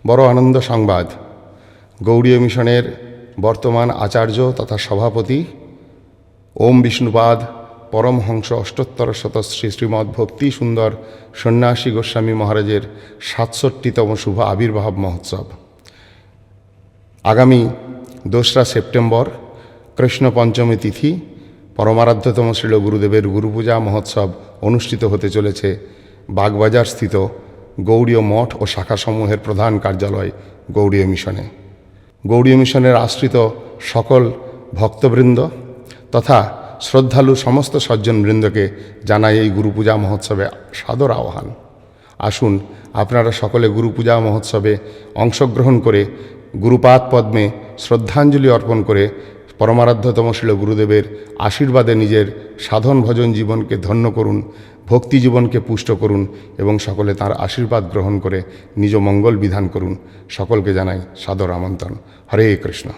বড় আনন্দ সংবাদ, গৌড়ীয় মিশনের বর্তমান আচার্য তথা সভাপতি ওম বিষ্ণুপাদ পরমহংস অষ্টোত্তর শতশ্রী শ্রীমদ্ ভক্তি সুন্দর সন্ন্যাসী গোস্বামী মহারাজের ৬৭তম শুভ আবির্ভাব মহোৎসব আগামী ২রা সেপ্টেম্বর কৃষ্ণ পঞ্চমী তিথি পরমারাধ্যতম শ্রীল গুরুদেবের গুরুপূজা মহোৎসব অনুষ্ঠিত হতে চলেছে বাগবাজার স্থিত গৌড়ীয় মঠ ও শাখাসমূহের প্রধান কার্যালয় গৌড়ীয় মিশনে। গৌড়ীয় মিশনের আশ্রিত সকল ভক্তবৃন্দ তথা শ্রদ্ধালু সমস্ত সজ্জনবৃন্দকে জানাই এই গুরুপূজা মহোৎসবে সাদর আহ্বান। আসুন আপনারা সকলে গুরুপূজা মহোৎসবে অংশগ্রহণ করে গুরুপাদ পদ্মে শ্রদ্ধাঞ্জলি অর্পণ করে পরমারাধ্যতম শ্রীল গুরুদেবের আশীর্বাদে নিজের সাধন ভজন জীবনকে ধন্য করুন, ভক্তি জীবনকে পুষ্ট করুন এবং সকলে তাঁর আশীর্বাদ গ্রহণ করে নিজ মঙ্গল বিধান করুন। সকলকে জানাই সাদর আমন্ত্রণ। হরে কৃষ্ণ।